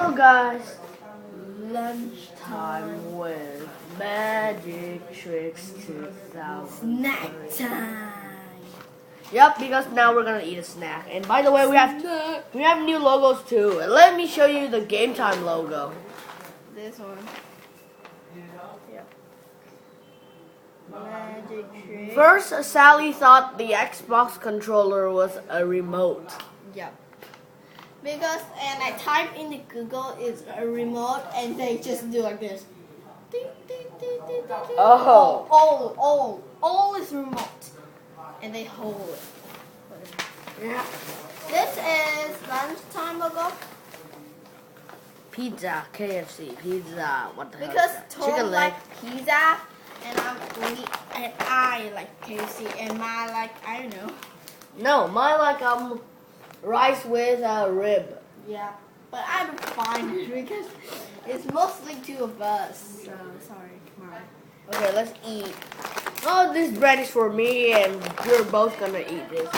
Hello guys, lunchtime with Magic Tricks 2000. Snack time. Yep, because now we're gonna eat a snack. And by the way, we have new logos too. And let me show you the Game Time logo. This one. Magic trick. First, Sally thought the Xbox controller was a remote. Yep. Because and I type in the Google is a remote and they just do like this. Ding, ding, ding, ding, ding, ding. Oh. All is remote. And they hold it. Yeah. This is lunchtime logo. Pizza, KFC, pizza. What the Because hell? Tom Chicken leg. like pizza and I like KFC and my like I don't know. No, mine like rice with a rib. Yeah, but I don't find it because it's mostly two of us. So sorry, Mom. Okay, let's eat. Oh, this bread is for me, and we're both gonna eat this.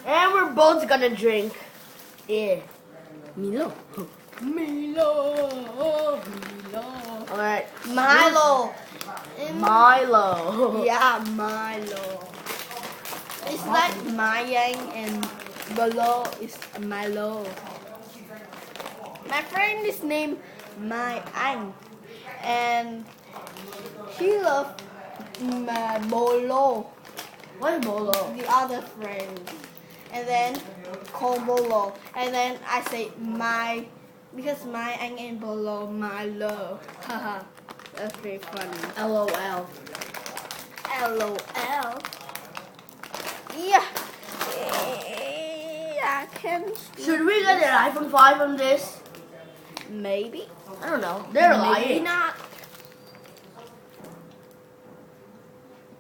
And we're both gonna drink. Yeah. Milo. Milo. Alright. Milo. Milo. Yeah, Milo. It's like Mayang and below is Milo. My friend is named Mayang and he loves Bolo, What is Bolo? the other friend. And then call Bolo. And then I say because Mayang and Bolo, Milo. Haha, that's very funny. LOL. LOL. Yeah. I can. Should we get an iPhone 5 on this? Maybe. I don't know. They're Maybe lying. not.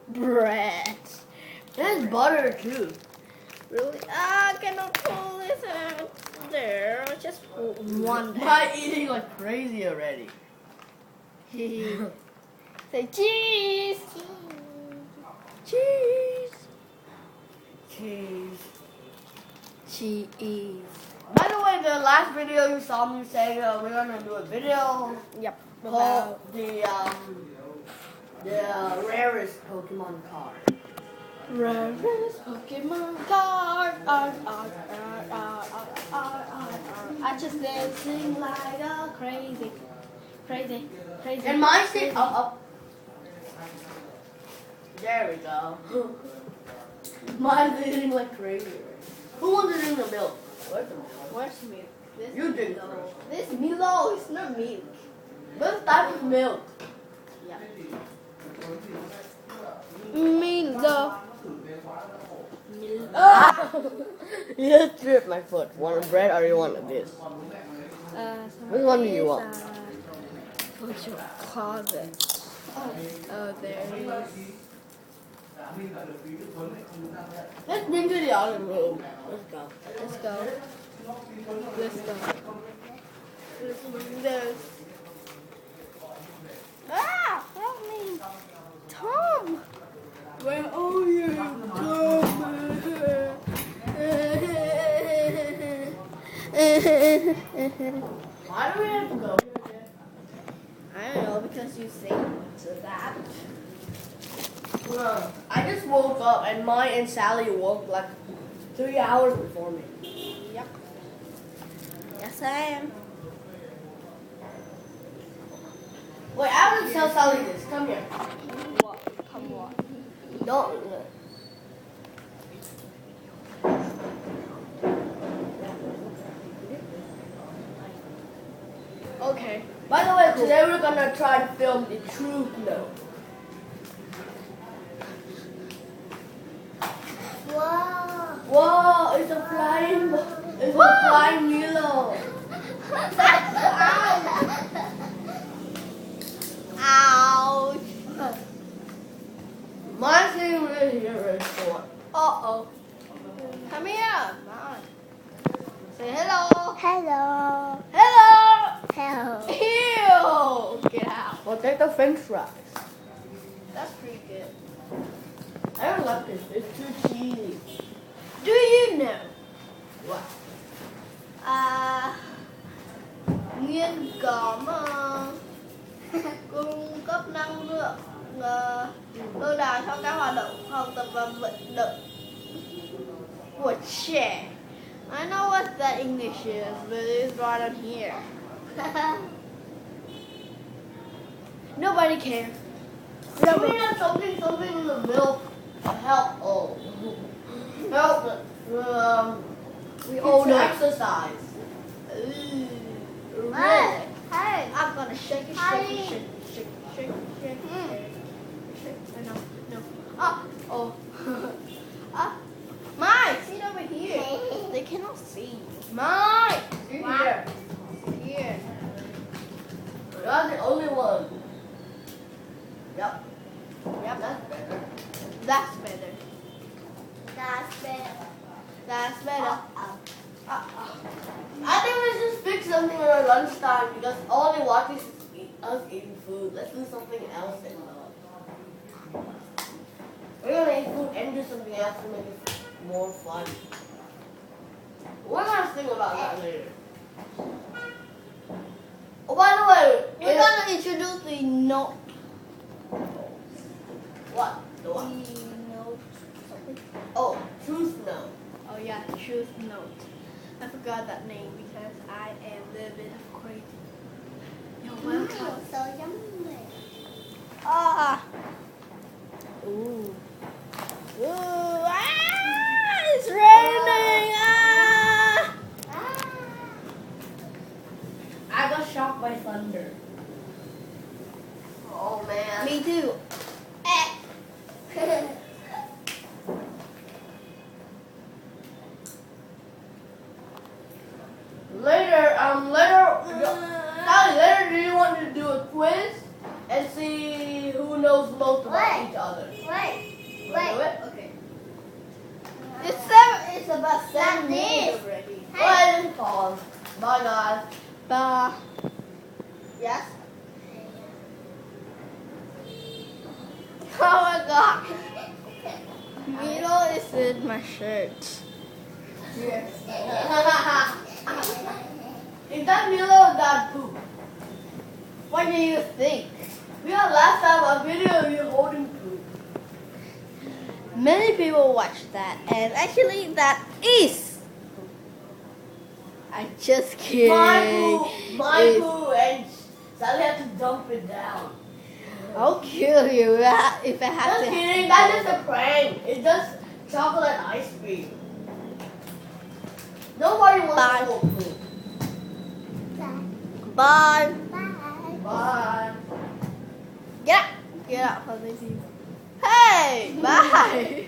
Bread. There's butter too. Really? I cannot pull this out. There. Just one. Why eating like crazy already? Say cheese. Cheese. Cheese. Cheese. By the way, the last video you saw me saying we're gonna do a video Yep. called the rarest Pokemon card. Rarest Pokemon card. I just dancing like a crazy. And mine said up. There we go. Mine's eating like crazy. Who wants to drink the milk? Where's the milk? Where's milk? This You drink Milo. first. This Milo is not milk. What type of milk? Yeah. Milo. Ah! You just tripped my foot. Want a bread or you want this? Which one do you want? What you call it? Oh, there it is. Let's bring to the other room. Let's go. Let's go. Let's go. Let's do this. Ah! Help me! Tom! Where are you, Why do we have to go? I don't know, because you sing to that. I just woke up and Mai and Sally woke like 3 hours before me. Yep. Yes, I am. Wait, I have to tell Sally this. Come here. What? Come on. Don't. Okay. By the way, today we're gonna try to film the truth note. Wow. Whoa, it's a flying Milo. Ouch. Mine's sitting right here, right for. Uh-oh. Come here. Mom. Say hello. Hello. Hello. Hello. Ew. Get out. Potato French fries. That's pretty good. I don't like this. It's too cheesy. Do you know? What? New viên có cung cấp năng lượng lâu dài cho các hoạt động học tập và vận động của trẻ. I know what that English is, but it's right on here. Nobody cares. We have something in the middle to help. Help. We older. exercise. Ooh, Hey, really? hey. I'm gonna shake it, Hi. shake it, shake it, shake it, shake it, shake it, shake it. No. Oh. Mike, sit over here. They cannot see you. Mike, See Wow. here. here. You're the only one. Yep. Yep, That's better. that's better. That's better. That's better. I think we should fix something at our lunchtime because all they watch is us eating food. Let's do something else instead. We're gonna eat food and do something else to make it more fun. We're gonna think about that later. Oh, by the way, We're gonna introduce the note. what? The what? Note. Something. Oh, truth note. Oh yeah, truth note. I forgot that name because I am a little bit crazy. You're welcome. So yummy. Ah. Ooh. Ooh. Ah! It's raining. Ah! I got shocked by thunder. Oh man. Me too. Later, do you want to do a quiz and see who knows most about Wait. each other? Wait. Wanna do it? Okay. It's about 7 Like minutes this. already. Go ahead and pause. Bye, guys. Bye. Yes. Oh my god. Milo is in my shirt. Yes. Is that Milo or that poop? What do you think? We had last time a video of you holding poop. Many people watch that, and actually that is. I just kidding. My It's- poo, and Sally had to dump it down. I'll kill you if I have Just to. kidding, that's just a prank. It's just chocolate ice cream. Nobody wants Bye. to hold poop. Bye. Bye. Bye. Get up. Get up, please. Hey, bye.